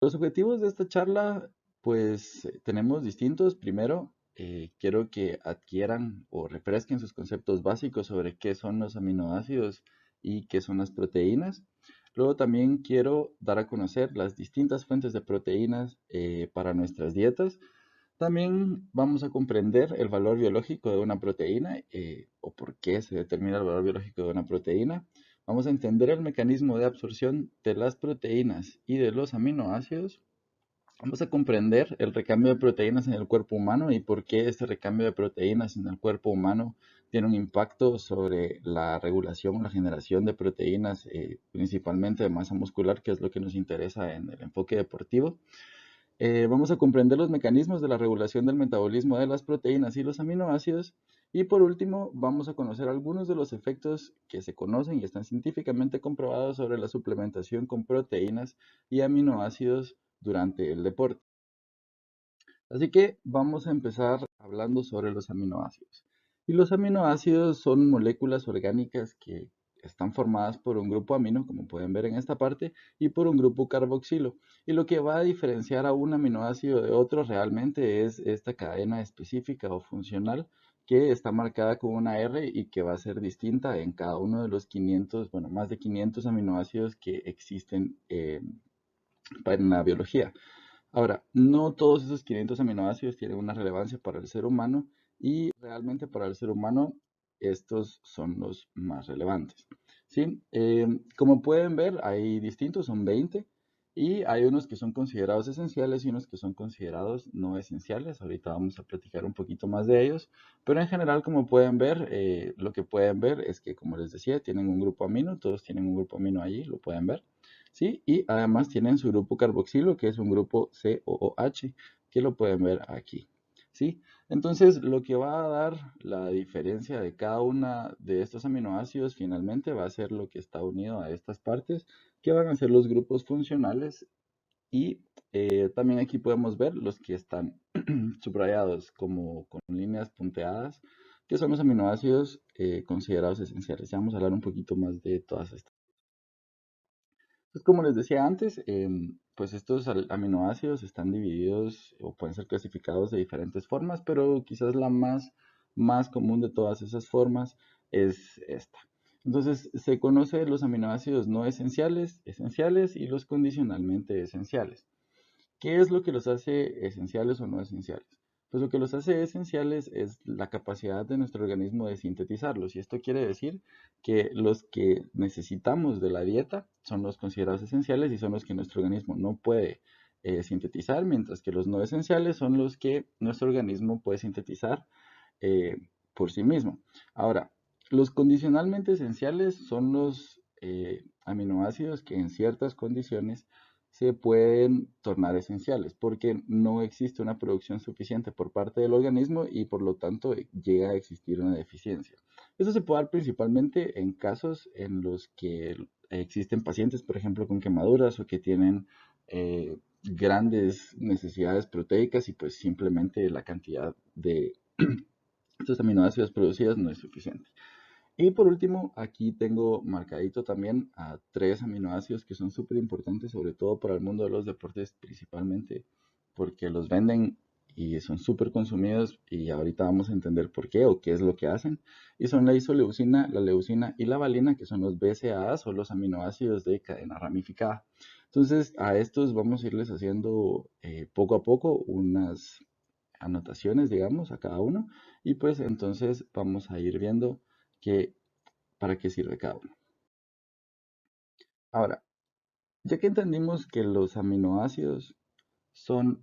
Los objetivos de esta charla, pues tenemos distintos. Primero, quiero que adquieran o refresquen sus conceptos básicos sobre qué son los aminoácidos y qué son las proteínas. Luego también quiero dar a conocer las distintas fuentes de proteínas para nuestras dietas. También vamos a comprender el valor biológico de una proteína o por qué se determina el valor biológico de una proteína. Vamos a entender el mecanismo de absorción de las proteínas y de los aminoácidos. Vamos a comprender el recambio de proteínas en el cuerpo humano y por qué este recambio de proteínas en el cuerpo humano tiene un impacto sobre la regulación, la generación de proteínas, principalmente de masa muscular, que es lo que nos interesa en el enfoque deportivo. Vamos a comprender los mecanismos de la regulación del metabolismo de las proteínas y los aminoácidos. Y por último, vamos a conocer algunos de los efectos que se conocen y están científicamente comprobados sobre la suplementación con proteínas y aminoácidos durante el deporte. Así que vamos a empezar hablando sobre los aminoácidos. Y los aminoácidos son moléculas orgánicas que están formadas por un grupo amino, como pueden ver en esta parte, y por un grupo carboxilo. Y lo que va a diferenciar a un aminoácido de otro realmente es esta cadena específica o funcional que está marcada con una R y que va a ser distinta en cada uno de los 500, bueno, más de 500 aminoácidos que existen en la biología. Ahora, no todos esos 500 aminoácidos tienen una relevancia para el ser humano y realmente para el ser humano estos son los más relevantes. ¿Sí? Como pueden ver, hay distintos, son 20 y hay unos que son considerados esenciales y unos que son considerados no esenciales. Ahorita vamos a platicar un poquito más de ellos, pero en general, como pueden ver, lo que pueden ver es que, como les decía, tienen un grupo amino, todos tienen un grupo amino allí, lo pueden ver. ¿Sí? Y además tienen su grupo carboxilo, que es un grupo COOH, que lo pueden ver aquí. ¿Sí? Entonces, lo que va a dar la diferencia de cada una de estos aminoácidos finalmente va a ser lo que está unido a estas partes, que van a ser los grupos funcionales. Y también aquí podemos ver los que están subrayados como con líneas punteadas, que son los aminoácidos considerados esenciales. Ya vamos a hablar un poquito más de todas estas. Pues como les decía antes, pues estos aminoácidos están divididos o pueden ser clasificados de diferentes formas, pero quizás la más común de todas esas formas es esta. Entonces, se conoce los aminoácidos no esenciales, esenciales y los condicionalmente esenciales. ¿Qué es lo que los hace esenciales o no esenciales? Pues lo que los hace esenciales es la capacidad de nuestro organismo de sintetizarlos. Y esto quiere decir que los que necesitamos de la dieta son los considerados esenciales y son los que nuestro organismo no puede sintetizar, mientras que los no esenciales son los que nuestro organismo puede sintetizar eh, por sí mismo. Ahora, los condicionalmente esenciales son los aminoácidos que en ciertas condiciones se pueden tornar esenciales porque no existe una producción suficiente por parte del organismo y por lo tanto llega a existir una deficiencia. Eso se puede dar principalmente en casos en los que existen pacientes, por ejemplo, con quemaduras o que tienen grandes necesidades proteicas y pues simplemente la cantidad de estos aminoácidos producidos no es suficiente. Y por último, aquí tengo marcadito también a tres aminoácidos que son súper importantes, sobre todo para el mundo de los deportes, principalmente porque los venden y son súper consumidos y ahorita vamos a entender por qué o qué es lo que hacen. Y son la isoleucina, la leucina y la valina, que son los BCAAs o los aminoácidos de cadena ramificada. Entonces, a estos vamos a irles haciendo poco a poco unas anotaciones, digamos, a cada uno. Y pues entonces vamos a ir viendo que, para qué sirve cada uno. Ahora, ya que entendimos que los aminoácidos son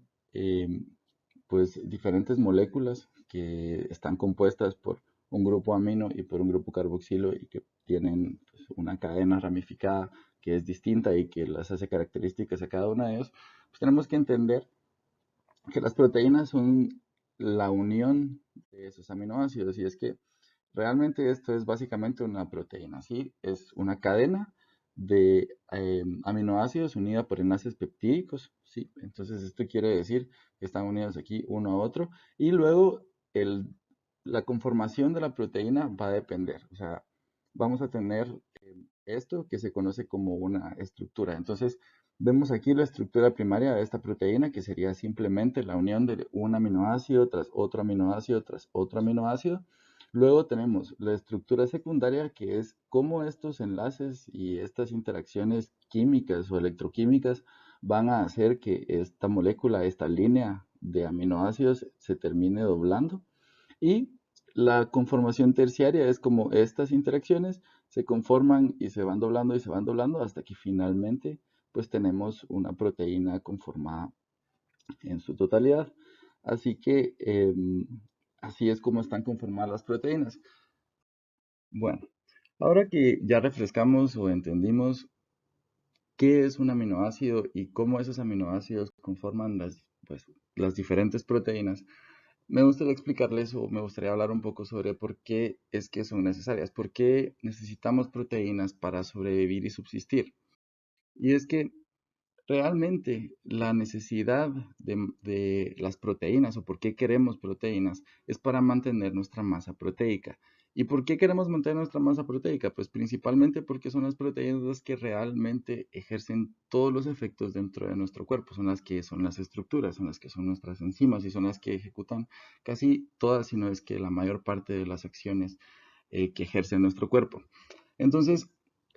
pues diferentes moléculas que están compuestas por un grupo amino y por un grupo carboxilo y que tienen pues, una cadena ramificada que es distinta y que las hace características a cada una de ellos, pues tenemos que entender que las proteínas son la unión de esos aminoácidos y es que realmente esto es básicamente una proteína, ¿sí? Es una cadena de aminoácidos unida por enlaces peptídicos, ¿sí? Entonces esto quiere decir que están unidos aquí uno a otro y luego la conformación de la proteína va a depender, o sea, vamos a tener esto que se conoce como una estructura. Entonces, Vemos aquí la estructura primaria de esta proteína, que sería simplemente la unión de un aminoácido tras otro aminoácido tras otro aminoácido. Luego tenemos la estructura secundaria, que es cómo estos enlaces y estas interacciones químicas o electroquímicas van a hacer que esta molécula, esta línea de aminoácidos se termine doblando. Y la conformación terciaria es como estas interacciones se conforman y se van doblando y se van doblando hasta que finalmente pues tenemos una proteína conformada en su totalidad. Así que así es como están conformadas las proteínas. Bueno, ahora que ya refrescamos o entendimos qué es un aminoácido y cómo esos aminoácidos conforman pues, las diferentes proteínas, me gustaría explicarles o me gustaría hablar un poco sobre por qué es que son necesarias, por qué necesitamos proteínas para sobrevivir y subsistir. Y es que realmente la necesidad de las proteínas o por qué queremos proteínas es para mantener nuestra masa proteica. ¿Y por qué queremos mantener nuestra masa proteica? Pues principalmente porque son las proteínas las que realmente ejercen todos los efectos dentro de nuestro cuerpo, son las que son las estructuras, son las que son nuestras enzimas y son las que ejecutan casi todas, si no es que la mayor parte de las acciones que ejerce nuestro cuerpo. Entonces,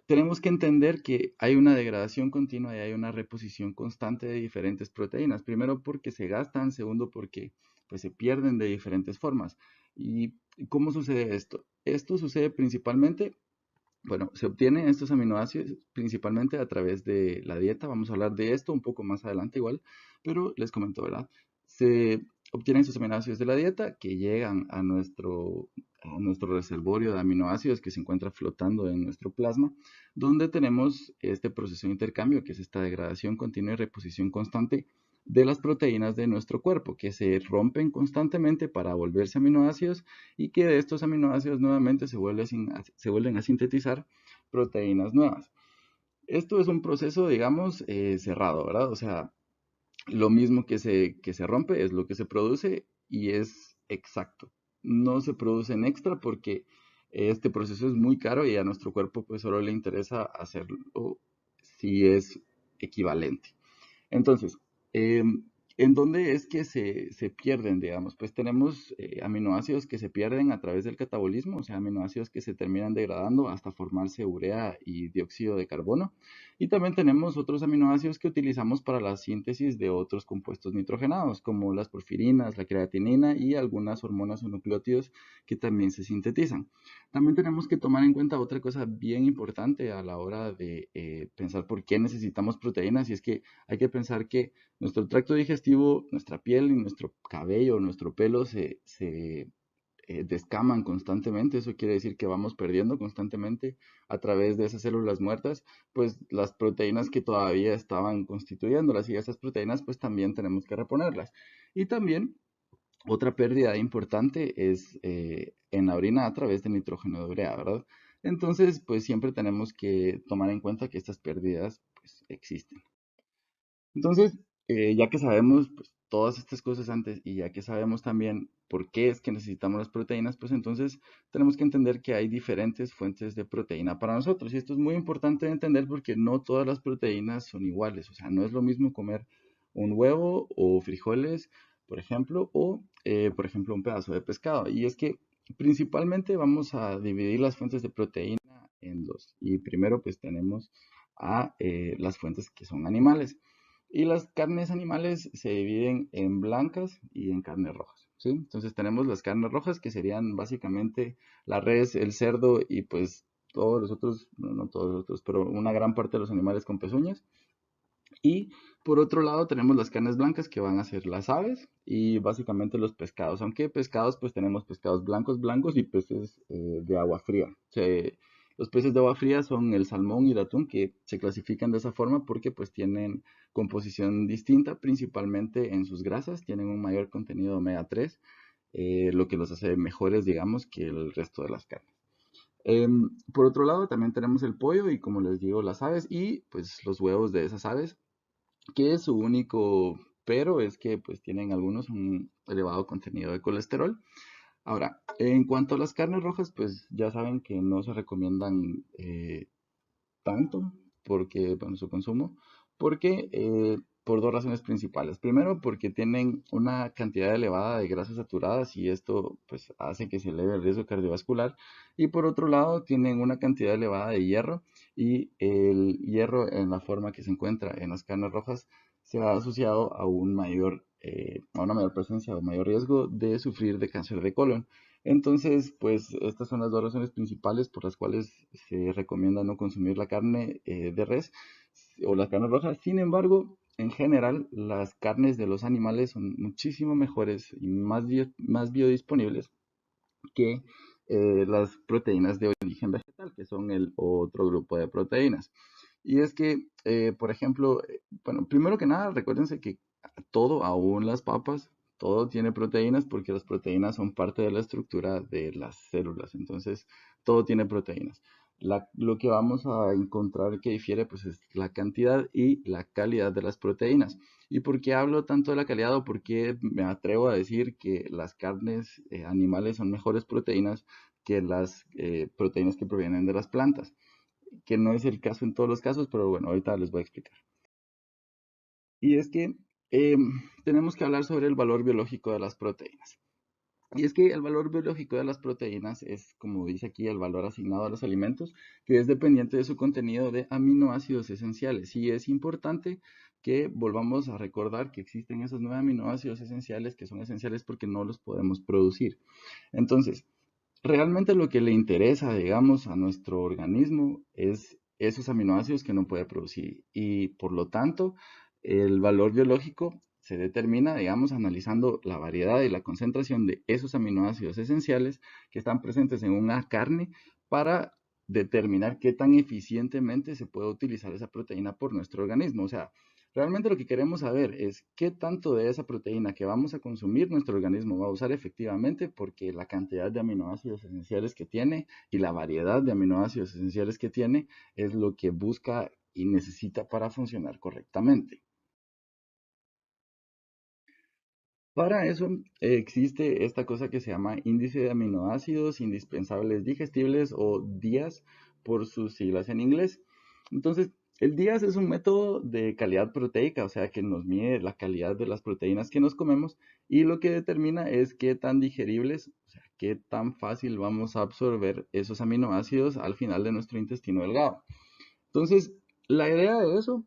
tenemos que entender que hay una degradación continua y hay una reposición constante de diferentes proteínas. Primero porque se gastan, segundo porque pues, se pierden de diferentes formas. ¿Y cómo sucede esto? Esto sucede principalmente, bueno, se obtienen estos aminoácidos principalmente a través de la dieta. Vamos a hablar de esto un poco más adelante igual, pero les comento, ¿verdad? Se obtienen estos aminoácidos de la dieta que llegan a nuestro reservorio de aminoácidos que se encuentra flotando en nuestro plasma, donde tenemos este proceso de intercambio, que es esta degradación continua y reposición constante de las proteínas de nuestro cuerpo, que se rompen constantemente para volverse aminoácidos y que de estos aminoácidos nuevamente se vuelven a sintetizar proteínas nuevas. Esto es un proceso, digamos, cerrado, ¿verdad? O sea, lo mismo que se rompe es lo que se produce y es exacto. No se produce en extra porque este proceso es muy caro y a nuestro cuerpo pues solo le interesa hacerlo si es equivalente. Entonces, ¿en dónde es que se pierden, digamos? Pues tenemos aminoácidos que se pierden a través del catabolismo, o sea, aminoácidos que se terminan degradando hasta formarse urea y dióxido de carbono. Y también tenemos otros aminoácidos que utilizamos para la síntesis de otros compuestos nitrogenados, como las porfirinas, la creatinina y algunas hormonas o nucleótidos que también se sintetizan. También tenemos que tomar en cuenta otra cosa bien importante a la hora de pensar por qué necesitamos proteínas, y es que hay que pensar que nuestro tracto digestivo, nuestra piel y nuestro cabello, nuestro pelo se descaman constantemente. Eso quiere decir que vamos perdiendo constantemente a través de esas células muertas, pues las proteínas que todavía estaban constituyéndolas, y esas proteínas pues también tenemos que reponerlas. Y también otra pérdida importante es en la orina a través de nitrógeno de urea, ¿verdad? Entonces, pues siempre tenemos que tomar en cuenta que estas pérdidas pues existen. Entonces, ya que sabemos pues, todas estas cosas antes y ya que sabemos también por qué es que necesitamos las proteínas, pues entonces tenemos que entender que hay diferentes fuentes de proteína para nosotros. Y esto es muy importante de entender porque no todas las proteínas son iguales. O sea, no es lo mismo comer un huevo o frijoles, por ejemplo, o, por ejemplo, un pedazo de pescado. Y es que principalmente vamos a dividir las fuentes de proteína en dos. Y primero, pues tenemos a las fuentes que son animales. Y las carnes animales se dividen en blancas y en carnes rojas, ¿sí? Entonces tenemos las carnes rojas que serían básicamente la res, el cerdo y pues todos los otros, no, no todos los otros, pero una gran parte de los animales con pezuñas. Y por otro lado tenemos las carnes blancas que van a ser las aves y básicamente los pescados. Aunque pescados pues tenemos pescados blancos blancos y peces de agua fría. Los peces de agua fría son el salmón y el atún, que se clasifican de esa forma porque pues tienen composición distinta, principalmente en sus grasas, tienen un mayor contenido de omega 3, lo que los hace mejores, digamos, que el resto de las carnes. Por otro lado, también tenemos el pollo y, como les digo, las aves y pues los huevos de esas aves, que su único pero es que pues tienen algunos un elevado contenido de colesterol. Ahora, en cuanto a las carnes rojas, pues ya saben que no se recomiendan tanto porque, bueno, su consumo, porque por dos razones principales. Primero, porque tienen una cantidad elevada de grasas saturadas y esto pues hace que se eleve el riesgo cardiovascular. Y por otro lado, tienen una cantidad elevada de hierro y el hierro en la forma que se encuentra en las carnes rojas se ha asociado a a una mayor presencia o mayor riesgo de sufrir de cáncer de colon. Entonces, pues estas son las dos razones principales por las cuales se recomienda no consumir la carne de res o las carnes rojas. Sin embargo, en general, las carnes de los animales son muchísimo mejores y más biodisponibles que las proteínas de origen vegetal, que son el otro grupo de proteínas. Y es que, por ejemplo, bueno, primero que nada, recuérdense que todo, aún las papas, todo tiene proteínas porque las proteínas son parte de la estructura de las células. Entonces, todo tiene proteínas. Lo que vamos a encontrar que difiere pues es la cantidad y la calidad de las proteínas. ¿Y por qué hablo tanto de la calidad o por qué me atrevo a decir que las carnes animales son mejores proteínas que las proteínas que provienen de las plantas? Que no es el caso en todos los casos, pero bueno, ahorita les voy a explicar. Y es que eh, tenemos que hablar sobre el valor biológico de las proteínas. Y es que el valor biológico de las proteínas es, como dice aquí, el valor asignado a los alimentos, que es dependiente de su contenido de aminoácidos esenciales. Y es importante que volvamos a recordar que existen esos 9 aminoácidos esenciales que son esenciales porque no los podemos producir. Entonces, realmente lo que le interesa, digamos, a nuestro organismo es esos aminoácidos que no puede producir y por lo tanto el valor biológico se determina, digamos, analizando la variedad y la concentración de esos aminoácidos esenciales que están presentes en una carne para determinar qué tan eficientemente se puede utilizar esa proteína por nuestro organismo. O sea, realmente lo que queremos saber es qué tanto de esa proteína que vamos a consumir nuestro organismo va a usar efectivamente, porque la cantidad de aminoácidos esenciales que tiene y la variedad de aminoácidos esenciales que tiene es lo que busca y necesita para funcionar correctamente. Para eso existe esta cosa que se llama índice de aminoácidos indispensables digestibles o DIAS por sus siglas en inglés. Entonces, el DIAS es un método de calidad proteica, o sea que nos mide la calidad de las proteínas que nos comemos y lo que determina es qué tan digeribles, o sea, qué tan fácil vamos a absorber esos aminoácidos al final de nuestro intestino delgado. Entonces, la idea de eso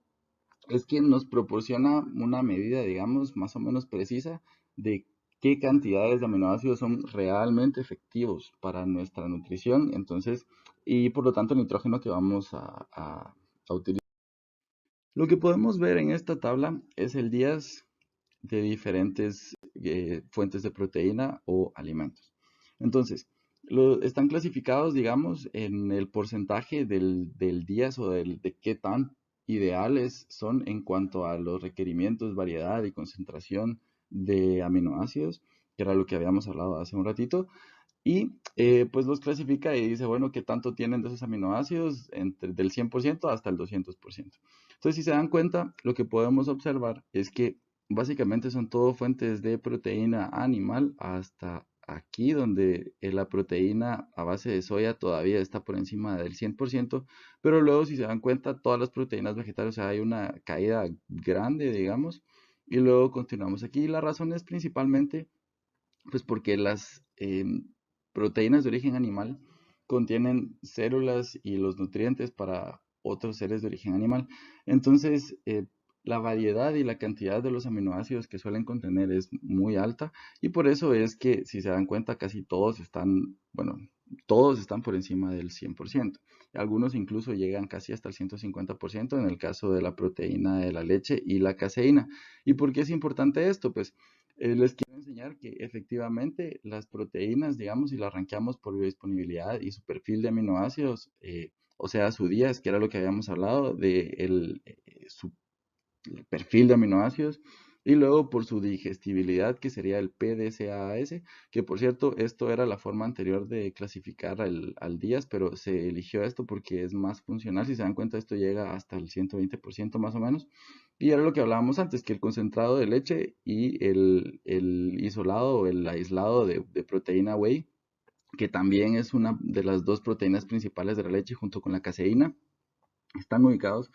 es que nos proporciona una medida, digamos, más o menos precisa de qué cantidades de aminoácidos son realmente efectivos para nuestra nutrición, entonces, y por lo tanto el nitrógeno que vamos a utilizar. Lo que podemos ver en esta tabla es el días de diferentes fuentes de proteína o alimentos. Entonces, están clasificados, digamos, en el porcentaje del días o de qué tan ideales son en cuanto a los requerimientos, variedad y concentración de aminoácidos, que era lo que habíamos hablado hace un ratito. Y pues los clasifica y dice, bueno, qué tanto tienen de esos aminoácidos entre del 100% hasta el 200%. Entonces, si se dan cuenta, lo que podemos observar es que básicamente son todo fuentes de proteína animal hasta aquí donde la proteína a base de soya todavía está por encima del 100%, pero luego si se dan cuenta, todas las proteínas vegetales, o sea, hay una caída grande, digamos, y luego continuamos aquí. La razón es principalmente pues porque las proteínas de origen animal contienen células y los nutrientes para otros seres de origen animal. Entonces, la variedad y la cantidad de los aminoácidos que suelen contener es muy alta y por eso es que, si se dan cuenta, casi todos están, bueno, todos están por encima del 100%. Algunos incluso llegan casi hasta el 150% en el caso de la proteína de la leche y la caseína. ¿Y por qué es importante esto? Pues les quiero enseñar que efectivamente las proteínas, digamos, si las rankeamos por biodisponibilidad y su perfil de aminoácidos, o sea, su días, que era lo que habíamos hablado, de su perfil de aminoácidos, y luego por su digestibilidad, que sería el PDCAAS, que por cierto, esto era la forma anterior de clasificar al días, pero se eligió esto porque es más funcional. Si se dan cuenta, esto llega hasta el 120% más o menos. Y era lo que hablábamos antes, que el concentrado de leche y el isolado o el aislado de proteína whey, que también es una de las dos proteínas principales de la leche junto con la caseína, están ubicados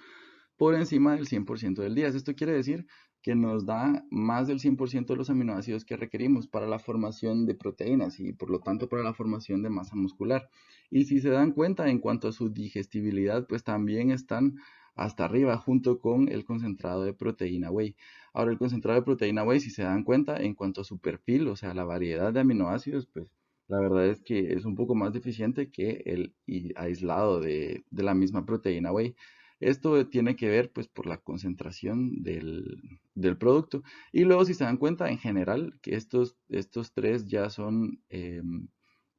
por encima del 100% del día. Esto quiere decir que nos da más del 100% de los aminoácidos que requerimos para la formación de proteínas y por lo tanto para la formación de masa muscular. Y si se dan cuenta en cuanto a su digestibilidad, pues también están hasta arriba junto con el concentrado de proteína whey. Ahora el concentrado de proteína whey, si se dan cuenta en cuanto a su perfil, o sea, la variedad de aminoácidos, pues la verdad es que es un poco más deficiente que el aislado de la misma proteína whey. Esto tiene que ver pues por la concentración del producto. Y luego si se dan cuenta en general que estos tres ya son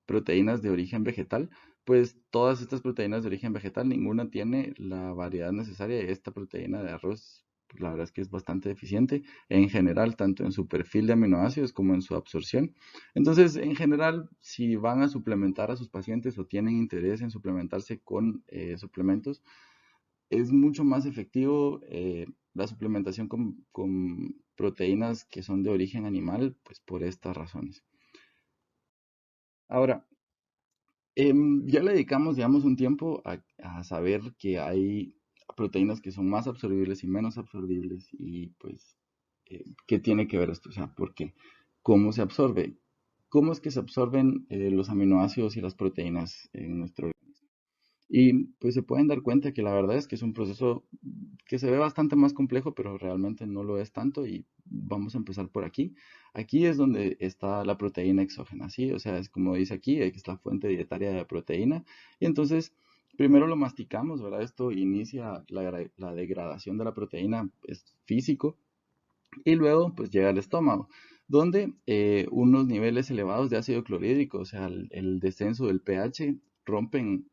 proteínas de origen vegetal, pues todas estas proteínas de origen vegetal, ninguna tiene la variedad necesaria. Esta proteína de arroz, pues, la verdad es que es bastante deficiente en general, tanto en su perfil de aminoácidos como en su absorción. Entonces, en general, si van a suplementar a sus pacientes o tienen interés en suplementarse con suplementos, es mucho más efectivo la suplementación con proteínas que son de origen animal, pues por estas razones. Ahora, ya le dedicamos, digamos, un tiempo a saber que hay proteínas que son más absorbibles y menos absorbibles y pues, ¿qué tiene que ver esto? O sea, ¿por qué? ¿Cómo se absorbe? ¿Cómo es que se absorben los aminoácidos y las proteínas en nuestro organismo? Y pues se pueden dar cuenta que la verdad es que es un proceso que se ve bastante más complejo, pero realmente no lo es tanto y vamos a empezar por aquí. Aquí es donde está la proteína exógena, ¿sí? O sea, es como dice aquí, es la fuente dietaria de proteína. Y entonces, primero lo masticamos, ¿verdad? Esto inicia la degradación de la proteína, es físico, y luego pues llega al estómago, donde unos niveles elevados de ácido clorhídrico, o sea, el descenso del pH, rompen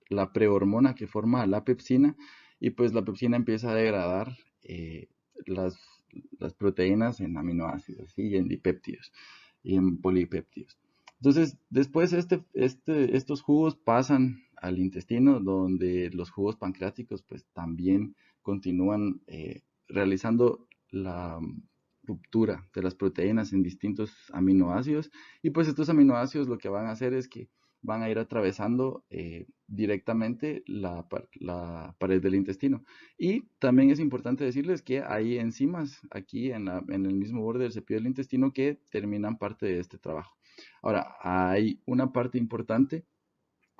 la prehormona que forma la pepsina y pues la pepsina empieza a degradar las, las proteínas en aminoácidos, ¿sí? Y en dipéptidos y en polipéptidos. Entonces, después estos jugos pasan al intestino, donde los jugos pancreáticos pues también continúan realizando la ruptura de las proteínas en distintos aminoácidos y pues estos aminoácidos lo que van a hacer es que van a ir atravesando directamente la pared del intestino. Y también es importante decirles que hay enzimas aquí en el mismo borde del cepillo del intestino que terminan parte de este trabajo. Ahora, hay una parte importante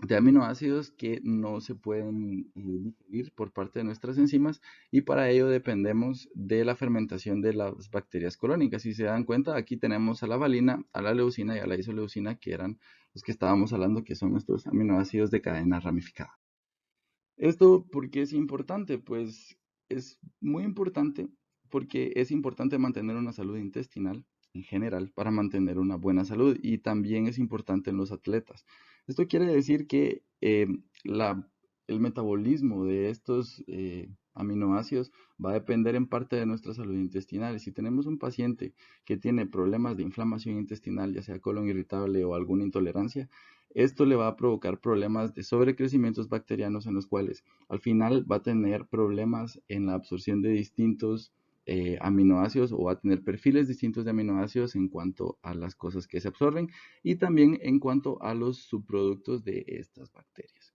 de aminoácidos que no se pueden digerir por parte de nuestras enzimas y para ello dependemos de la fermentación de las bacterias colónicas. Si se dan cuenta, aquí tenemos a la valina, a la leucina y a la isoleucina, que eran los que estábamos hablando, que son nuestros aminoácidos de cadena ramificada. ¿Esto por qué es importante? Pues es muy importante porque es importante mantener una salud intestinal en general para mantener una buena salud y también es importante en los atletas. Esto quiere decir que el metabolismo de estos aminoácidos va a depender en parte de nuestra salud intestinal. Y si tenemos un paciente que tiene problemas de inflamación intestinal, ya sea colon irritable o alguna intolerancia, esto le va a provocar problemas de sobrecrecimientos bacterianos en los cuales al final va a tener problemas en la absorción de distintos aminoácidos o va a tener perfiles distintos de aminoácidos en cuanto a las cosas que se absorben y también en cuanto a los subproductos de estas bacterias.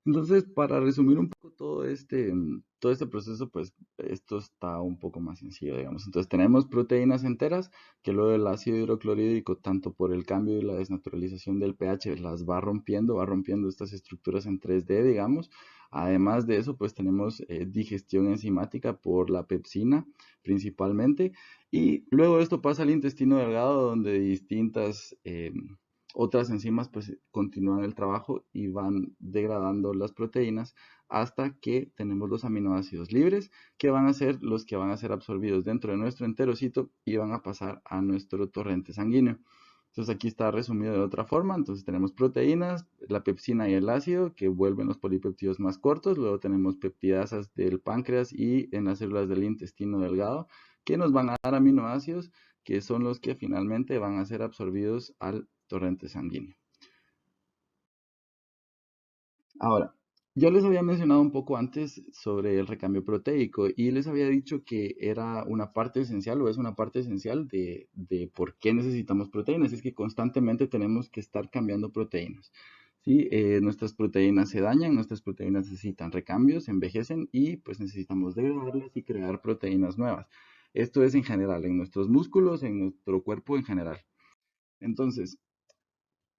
Entonces, para resumir un poco todo este proceso, pues esto está un poco más sencillo, digamos. Entonces, tenemos proteínas enteras que luego el ácido hidroclorhídrico, tanto por el cambio y la desnaturalización del pH, las va rompiendo estas estructuras en 3D, digamos. Además de eso, pues tenemos digestión enzimática por la pepsina principalmente. Y luego esto pasa al intestino delgado, donde distintas otras enzimas pues continúan el trabajo y van degradando las proteínas hasta que tenemos los aminoácidos libres que van a ser los que van a ser absorbidos dentro de nuestro enterocito y van a pasar a nuestro torrente sanguíneo. Entonces aquí está resumido de otra forma. Entonces tenemos proteínas, la pepsina y el ácido que vuelven los polipéptidos más cortos. Luego tenemos peptidasas del páncreas y en las células del intestino delgado que nos van a dar aminoácidos que son los que finalmente van a ser absorbidos al torrente sanguíneo. Ahora, ya les había mencionado un poco antes sobre el recambio proteico y les había dicho que era una parte esencial o es una parte esencial de por qué necesitamos proteínas. Es que constantemente tenemos que estar cambiando proteínas. ¿sí? Nuestras proteínas se dañan, nuestras proteínas necesitan recambios, envejecen y pues necesitamos degradarlas y crear proteínas nuevas. Esto es en general, en nuestros músculos, en nuestro cuerpo en general. Entonces,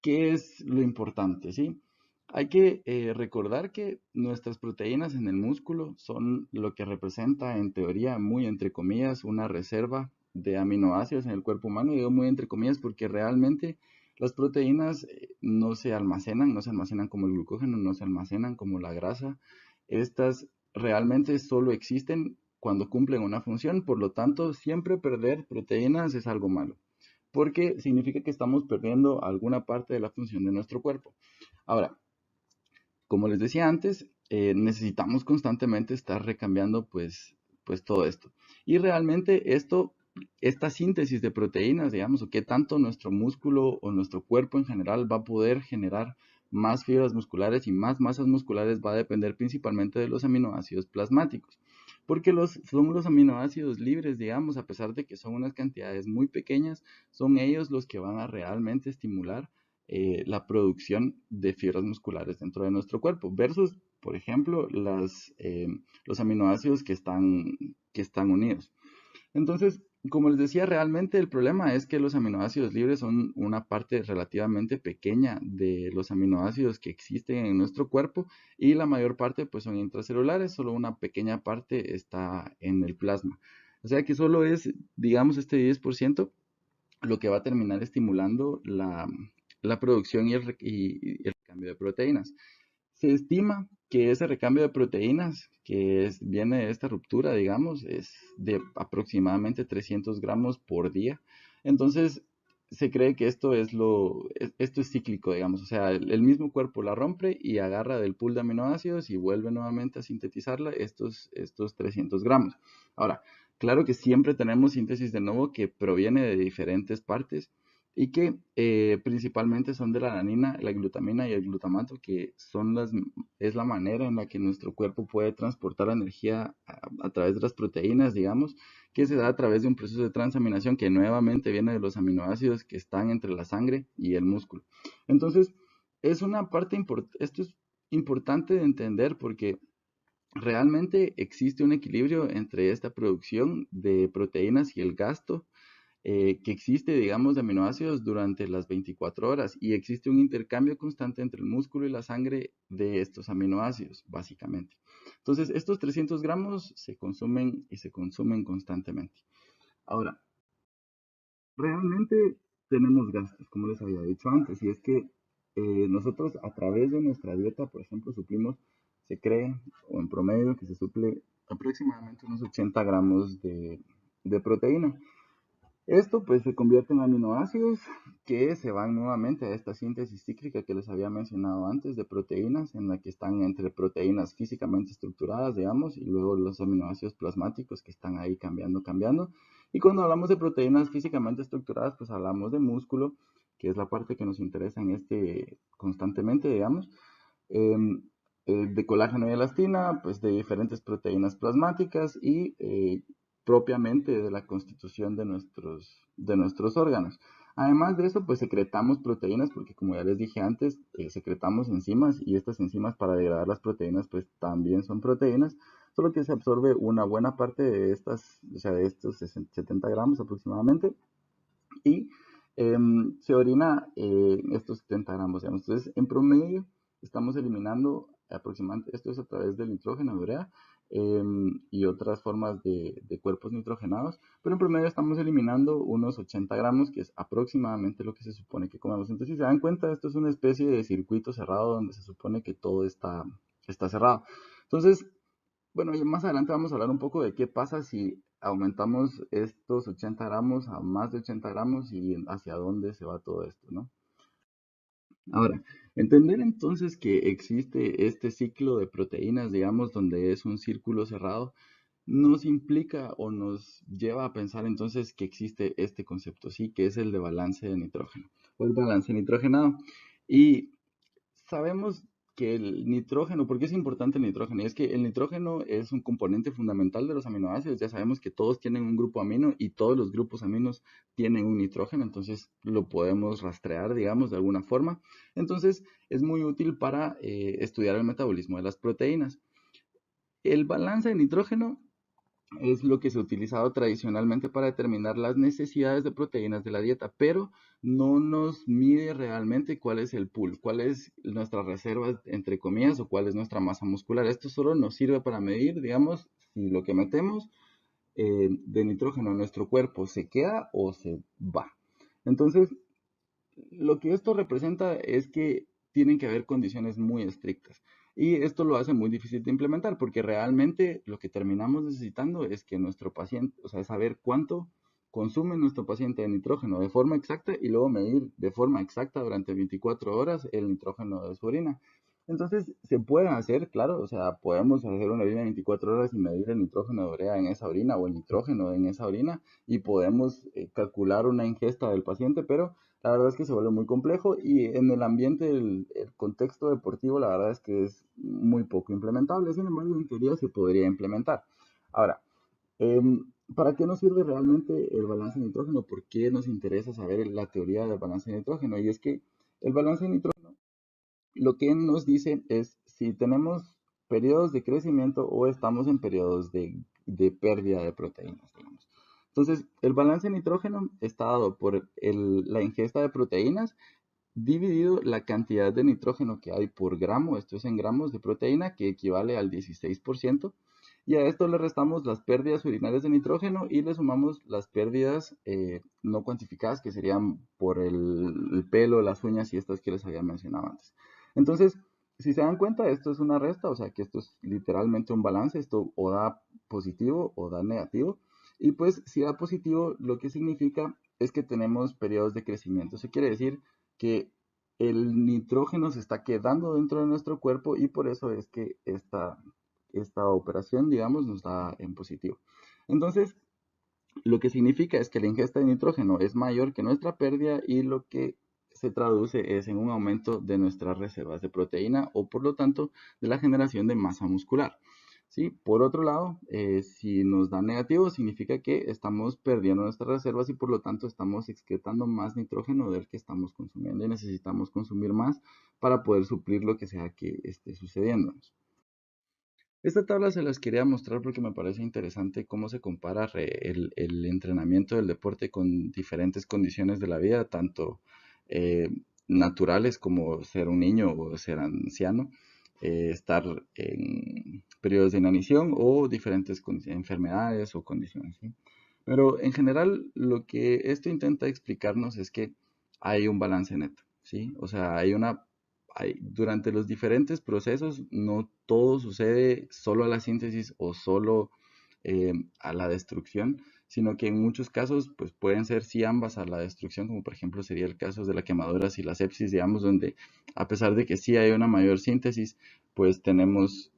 ¿qué es lo importante? ¿Sí? Hay que recordar que nuestras proteínas en el músculo son lo que representa, en teoría, muy entre comillas, una reserva de aminoácidos en el cuerpo humano. Y digo muy entre comillas porque realmente las proteínas no se almacenan como el glucógeno, no se almacenan como la grasa. Estas realmente solo existen cuando cumplen una función, por lo tanto, siempre perder proteínas es algo malo porque significa que estamos perdiendo alguna parte de la función de nuestro cuerpo. Ahora, como les decía antes, necesitamos constantemente estar recambiando pues todo esto. Y realmente esta síntesis de proteínas, digamos, o qué tanto nuestro músculo o nuestro cuerpo en general va a poder generar más fibras musculares y más masas musculares va a depender principalmente de los aminoácidos plasmáticos. Porque son los aminoácidos libres, digamos, a pesar de que son unas cantidades muy pequeñas, son ellos los que van a realmente estimular la producción de fibras musculares dentro de nuestro cuerpo, versus, por ejemplo, los aminoácidos que están unidos. Entonces, como les decía, realmente el problema es que los aminoácidos libres son una parte relativamente pequeña de los aminoácidos que existen en nuestro cuerpo y la mayor parte pues son intracelulares, solo una pequeña parte está en el plasma. O sea que solo es, digamos, este 10% lo que va a terminar estimulando la producción y el recambio de proteínas. Se estima que ese recambio de proteínas viene de esta ruptura, digamos, es de aproximadamente 300 gramos por día. Entonces, se cree que esto es cíclico, digamos, o sea, el mismo cuerpo la rompe y agarra del pool de aminoácidos y vuelve nuevamente a sintetizarla estos 300 gramos. Ahora, claro que siempre tenemos síntesis de nuevo que proviene de diferentes partes y que principalmente son de la alanina, la glutamina y el glutamato, es la manera en la que nuestro cuerpo puede transportar energía a través de las proteínas, digamos, que se da a través de un proceso de transaminación que nuevamente viene de los aminoácidos que están entre la sangre y el músculo. Entonces, esto es importante de entender porque realmente existe un equilibrio entre esta producción de proteínas y el gasto que existe, digamos, de aminoácidos durante las 24 horas y existe un intercambio constante entre el músculo y la sangre de estos aminoácidos, básicamente. Entonces, estos 300 gramos se consumen y se consumen constantemente. Ahora, realmente tenemos gastos, como les había dicho antes, y es que nosotros a través de nuestra dieta, por ejemplo, se cree, o en promedio, que se suple aproximadamente unos 80 gramos de proteína. Esto pues se convierte en aminoácidos que se van nuevamente a esta síntesis cíclica que les había mencionado antes de proteínas, en la que están entre proteínas físicamente estructuradas, digamos, y luego los aminoácidos plasmáticos que están ahí cambiando. Y cuando hablamos de proteínas físicamente estructuradas, pues hablamos de músculo, que es la parte que nos interesa en este constantemente, digamos. em, de colágeno y elastina, pues de diferentes proteínas plasmáticas y propiamente de la constitución de nuestros órganos. Además de eso, pues secretamos proteínas, porque como ya les dije antes, secretamos enzimas y estas enzimas para degradar las proteínas, pues también son proteínas, solo que se absorbe una buena parte de estas, o sea, de estos 70 gramos aproximadamente, y se orina estos 70 gramos, digamos. Entonces, en promedio, estamos eliminando aproximadamente, esto es a través del nitrógeno, urea, y otras formas de cuerpos nitrogenados, pero en promedio estamos eliminando unos 80 gramos, que es aproximadamente lo que se supone que comemos. Entonces, si se dan cuenta, esto es una especie de circuito cerrado donde se supone que todo está cerrado. Entonces, bueno, y más adelante vamos a hablar un poco de qué pasa si aumentamos estos 80 gramos a más de 80 gramos y hacia dónde se va todo esto, ¿no? Ahora, entender entonces que existe este ciclo de proteínas, digamos, donde es un círculo cerrado, nos implica o nos lleva a pensar entonces que existe este concepto, sí, que es el de balance de nitrógeno o el balance nitrogenado. Y sabemos que el nitrógeno, ¿por qué es importante el nitrógeno? Y es que el nitrógeno es un componente fundamental de los aminoácidos. Ya sabemos que todos tienen un grupo amino y todos los grupos aminos tienen un nitrógeno, entonces lo podemos rastrear, digamos, de alguna forma. Entonces es muy útil para estudiar el metabolismo de las proteínas. El balance de nitrógeno es lo que se ha utilizado tradicionalmente para determinar las necesidades de proteínas de la dieta, pero no nos mide realmente cuál es el pool, cuál es nuestra reserva, entre comillas, o cuál es nuestra masa muscular. Esto solo nos sirve para medir, digamos, si lo que metemos de nitrógeno en nuestro cuerpo se queda o se va. Entonces, lo que esto representa es que tienen que haber condiciones muy estrictas. Y esto lo hace muy difícil de implementar porque realmente lo que terminamos necesitando es que nuestro paciente, o sea, saber cuánto consume nuestro paciente de nitrógeno de forma exacta y luego medir de forma exacta durante 24 horas el nitrógeno de su orina. Entonces, se puede hacer, claro, o sea, podemos hacer una orina de 24 horas y medir el nitrógeno de urea en esa orina o el nitrógeno en esa orina y podemos calcular una ingesta del paciente, pero la verdad es que se vuelve muy complejo y en el ambiente, el contexto deportivo, la verdad es que es muy poco implementable. Sin embargo, en teoría se podría implementar. Ahora, ¿para qué nos sirve realmente el balance de nitrógeno? ¿Por qué nos interesa saber la teoría del balance de nitrógeno? Y es que el balance de nitrógeno lo que nos dice es si tenemos periodos de crecimiento o estamos en periodos de pérdida de proteínas, digamos. Entonces, el balance de nitrógeno está dado por la ingesta de proteínas dividido la cantidad de nitrógeno que hay por gramo, esto es en gramos de proteína, que equivale al 16%, y a esto le restamos las pérdidas urinarias de nitrógeno y le sumamos las pérdidas no cuantificadas, que serían por el pelo, las uñas y estas que les había mencionado antes. Entonces, si se dan cuenta, esto es una resta, o sea que esto es literalmente un balance, esto o da positivo o da negativo, y pues si da positivo, lo que significa es que tenemos periodos de crecimiento. Eso quiere decir que el nitrógeno se está quedando dentro de nuestro cuerpo y por eso es que esta operación, digamos, nos da en positivo. Entonces, lo que significa es que la ingesta de nitrógeno es mayor que nuestra pérdida y lo que se traduce es en un aumento de nuestras reservas de proteína o por lo tanto de la generación de masa muscular. ¿Sí? Por otro lado, si nos da negativo, significa que estamos perdiendo nuestras reservas y por lo tanto estamos excretando más nitrógeno del que estamos consumiendo y necesitamos consumir más para poder suplir lo que sea que esté sucediendo. Esta tabla se las quería mostrar porque me parece interesante cómo se compara el entrenamiento del deporte con diferentes condiciones de la vida, tanto eh, naturales como ser un niño o ser anciano, estar en periodos de inanición o diferentes enfermedades o condiciones, ¿sí? Pero en general lo que esto intenta explicarnos es que hay un balance neto, ¿sí? O sea, durante los diferentes procesos no todo sucede solo a la síntesis o solo a la destrucción, sino que en muchos casos pues pueden ser sí ambas a la destrucción, como por ejemplo sería el caso de la quemadura y la sepsis, digamos, donde a pesar de que sí hay una mayor síntesis, pues tenemos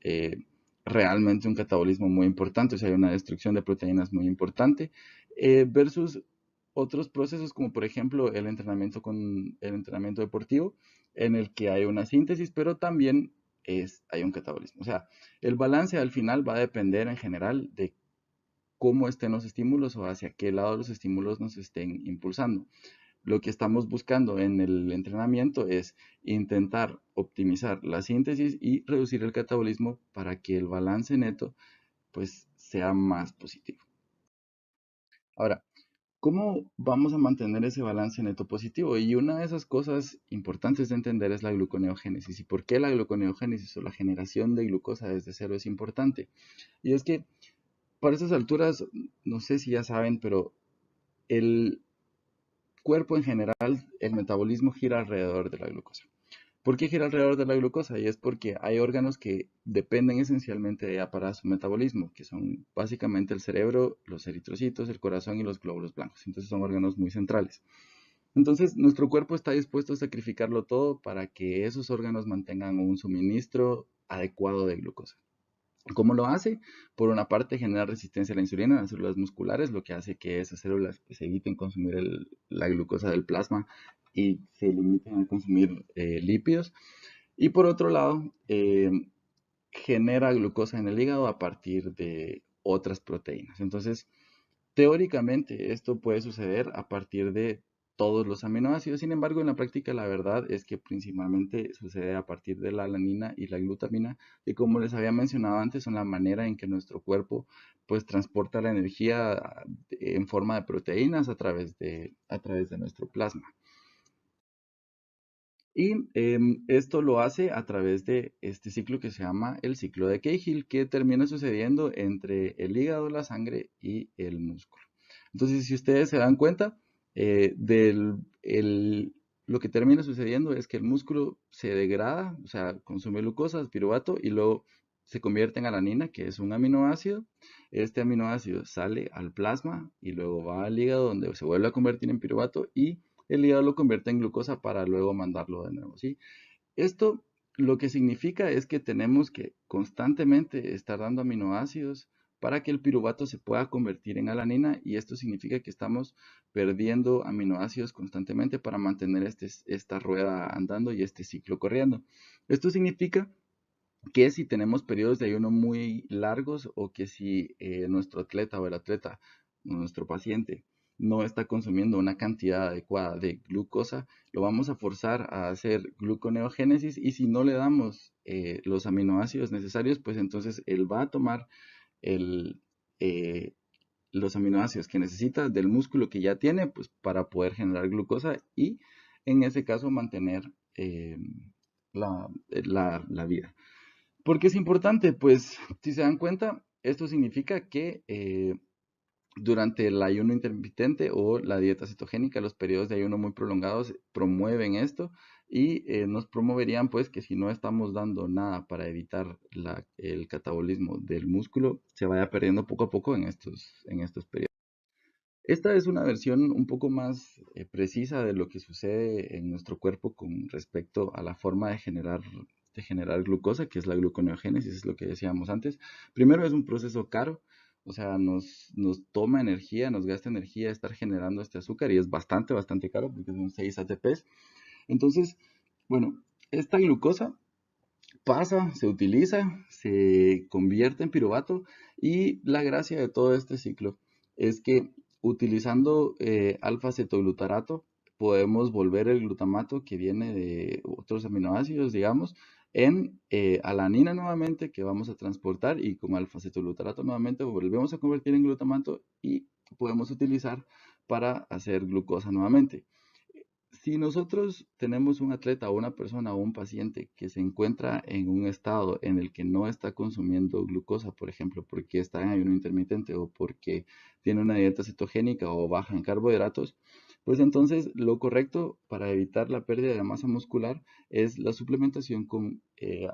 realmente un catabolismo muy importante, o sea, hay una destrucción de proteínas muy importante, versus otros procesos como por ejemplo el entrenamiento deportivo, en el que hay una síntesis, pero también hay un catabolismo. O sea, el balance al final va a depender en general de cómo estén los estímulos o hacia qué lado los estímulos nos estén impulsando. Lo que estamos buscando en el entrenamiento es intentar optimizar la síntesis y reducir el catabolismo para que el balance neto pues sea más positivo. Ahora, ¿cómo vamos a mantener ese balance neto positivo? Y una de esas cosas importantes de entender es la gluconeogénesis. ¿Y por qué la gluconeogénesis o la generación de glucosa desde cero es importante? Y es que para esas alturas, no sé si ya saben, pero el cuerpo en general, el metabolismo gira alrededor de la glucosa. ¿Por qué gira alrededor de la glucosa? Y es porque hay órganos que dependen esencialmente de ella para su metabolismo, que son básicamente el cerebro, los eritrocitos, el corazón y los glóbulos blancos. Entonces son órganos muy centrales. Entonces nuestro cuerpo está dispuesto a sacrificarlo todo para que esos órganos mantengan un suministro adecuado de glucosa. ¿Cómo lo hace? Por una parte genera resistencia a la insulina en las células musculares, lo que hace que esas células pues, eviten consumir la glucosa del plasma y se limiten a consumir lípidos. Y por otro lado, genera glucosa en el hígado a partir de otras proteínas. Entonces, teóricamente, esto puede suceder a partir de todos los aminoácidos. Sin embargo, en la práctica, la verdad es que principalmente sucede a partir de la alanina y la glutamina, y como les había mencionado antes, son la manera en que nuestro cuerpo pues transporta la energía en forma de proteínas a través de nuestro plasma. Y esto lo hace a través de este ciclo que se llama el ciclo de Keighil, que termina sucediendo entre el hígado, la sangre y el músculo. Entonces, si ustedes se dan cuenta, lo que termina sucediendo es que el músculo se degrada, o sea, consume glucosa, piruvato, y luego se convierte en alanina, que es un aminoácido. Este aminoácido sale al plasma y luego va al hígado, donde se vuelve a convertir en piruvato y el hígado lo convierte en glucosa para luego mandarlo de nuevo, ¿sí? Esto lo que significa es que tenemos que constantemente estar dando aminoácidos para que el piruvato se pueda convertir en alanina, y esto significa que estamos perdiendo aminoácidos constantemente para mantener esta rueda andando y este ciclo corriendo. Esto significa que si tenemos periodos de ayuno muy largos, o que si nuestro atleta o el atleta, nuestro paciente, no está consumiendo una cantidad adecuada de glucosa, lo vamos a forzar a hacer gluconeogénesis, y si no le damos los aminoácidos necesarios, pues entonces él va a tomar el, eh, los aminoácidos que necesita del músculo que ya tiene, pues para poder generar glucosa y en ese caso mantener la vida. ¿Por qué es importante? Pues si se dan cuenta, esto significa que durante el ayuno intermitente o la dieta cetogénica, los periodos de ayuno muy prolongados promueven esto, y nos promoverían pues que si no estamos dando nada para evitar el catabolismo del músculo, se vaya perdiendo poco a poco en estos periodos. Esta es una versión un poco más precisa de lo que sucede en nuestro cuerpo con respecto a la forma de generar glucosa, que es la gluconeogénesis, es lo que decíamos antes. Primero, es un proceso caro, o sea, nos toma energía, nos gasta energía estar generando este azúcar, y es bastante caro porque son 6 ATPs. Entonces, bueno, esta glucosa pasa, se utiliza, se convierte en piruvato, y la gracia de todo este ciclo es que utilizando alfa-cetoglutarato podemos volver el glutamato que viene de otros aminoácidos, digamos, en alanina nuevamente, que vamos a transportar, y con alfa-cetoglutarato nuevamente volvemos a convertir en glutamato y podemos utilizar para hacer glucosa nuevamente. Si nosotros tenemos un atleta o una persona o un paciente que se encuentra en un estado en el que no está consumiendo glucosa, por ejemplo, porque está en ayuno intermitente o porque tiene una dieta cetogénica o baja en carbohidratos, pues entonces lo correcto para evitar la pérdida de masa muscular es la suplementación con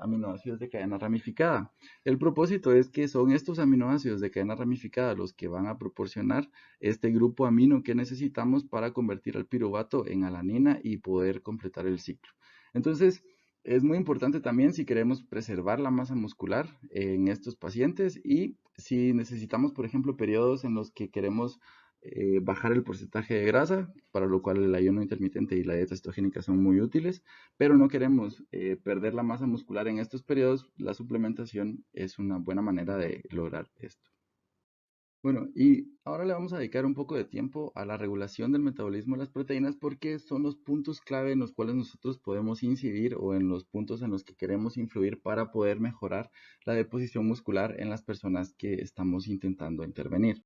aminoácidos de cadena ramificada. El propósito es que son estos aminoácidos de cadena ramificada los que van a proporcionar este grupo amino que necesitamos para convertir al piruvato en alanina y poder completar el ciclo. Entonces, es muy importante también si queremos preservar la masa muscular en estos pacientes, y si necesitamos, por ejemplo, periodos en los que queremos bajar el porcentaje de grasa, para lo cual el ayuno intermitente y la dieta cetogénica son muy útiles, pero no queremos perder la masa muscular en estos periodos, la suplementación es una buena manera de lograr esto. Bueno, y ahora le vamos a dedicar un poco de tiempo a la regulación del metabolismo de las proteínas, porque son los puntos clave en los cuales nosotros podemos incidir, o en los puntos en los que queremos influir para poder mejorar la deposición muscular en las personas que estamos intentando intervenir.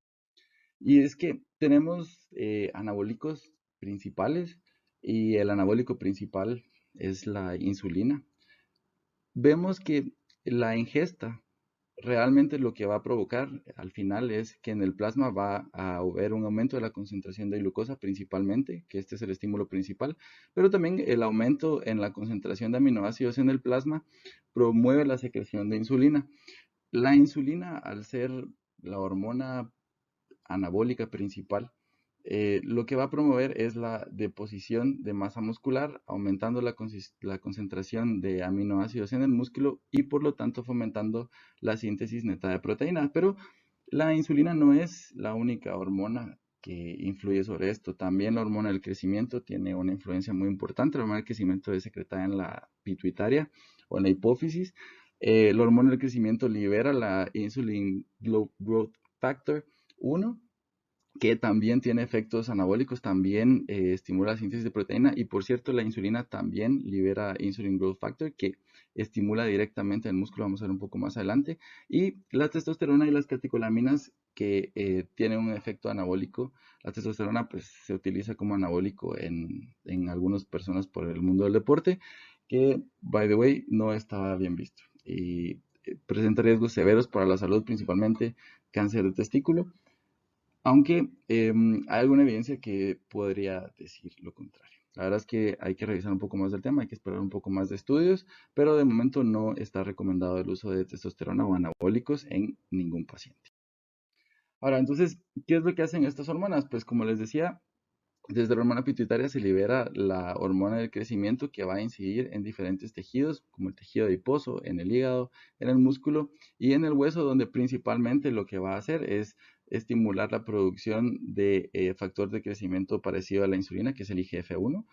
Y es que tenemos anabólicos principales, y el anabólico principal es la insulina. Vemos que la ingesta realmente lo que va a provocar al final es que en el plasma va a haber un aumento de la concentración de glucosa principalmente, que este es el estímulo principal, pero también el aumento en la concentración de aminoácidos en el plasma promueve la secreción de insulina. La insulina, al ser la hormona anabólica principal, lo que va a promover es la deposición de masa muscular, aumentando la concentración de aminoácidos en el músculo, y por lo tanto fomentando la síntesis neta de proteínas. Pero la insulina no es la única hormona que influye sobre esto. También la hormona del crecimiento tiene una influencia muy importante. La hormona del crecimiento es secretada en la pituitaria, o en la hipófisis. La hormona del crecimiento libera la Insulin Growth Factor 1, que también tiene efectos anabólicos, también estimula la síntesis de proteína, y por cierto la insulina también libera Insulin Growth Factor, que estimula directamente el músculo, vamos a ver un poco más adelante, y la testosterona y las catecolaminas que tienen un efecto anabólico. La testosterona pues se utiliza como anabólico en algunas personas por el mundo del deporte, que by the way no estaba bien visto y presenta riesgos severos para la salud, principalmente cáncer de testículo, aunque hay alguna evidencia que podría decir lo contrario. La verdad es que hay que revisar un poco más del tema, hay que esperar un poco más de estudios, pero de momento no está recomendado el uso de testosterona o anabólicos en ningún paciente. Ahora, entonces, ¿qué es lo que hacen estas hormonas? Pues como les decía, desde la hormona pituitaria se libera la hormona del crecimiento, que va a incidir en diferentes tejidos, como el tejido adiposo, en el hígado, en el músculo y en el hueso, donde principalmente lo que va a hacer es estimular la producción de factor de crecimiento parecido a la insulina, que es el IGF-1,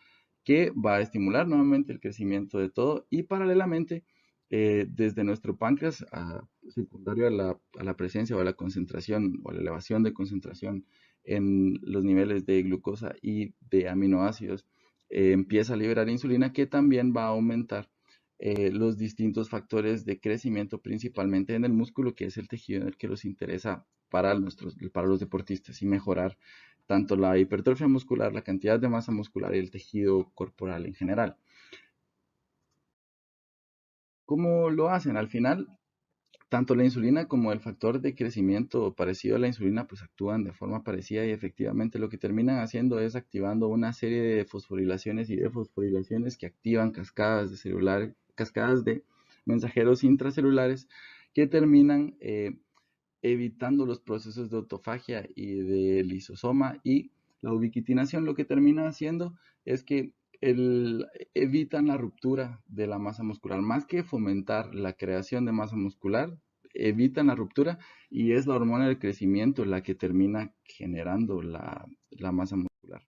que va a estimular nuevamente el crecimiento de todo, y paralelamente desde nuestro páncreas, secundario a la presencia o a la concentración o a la elevación de concentración en los niveles de glucosa y de aminoácidos, empieza a liberar insulina, que también va a aumentar los distintos factores de crecimiento, principalmente en el músculo, que es el tejido en el que nos interesa para los deportistas, y mejorar tanto la hipertrofia muscular, la cantidad de masa muscular y el tejido corporal en general. ¿Cómo lo hacen? Al final, tanto la insulina como el factor de crecimiento parecido a la insulina pues actúan de forma parecida, y efectivamente lo que terminan haciendo es activando una serie de fosforilaciones y defosforilaciones que activan cascadas de mensajeros intracelulares, que terminan evitando los procesos de autofagia y de lisosoma, y la ubiquitinación lo que termina haciendo es que evitan la ruptura de la masa muscular, más que fomentar la creación de masa muscular, evitan la ruptura, y es la hormona del crecimiento la que termina generando la masa muscular.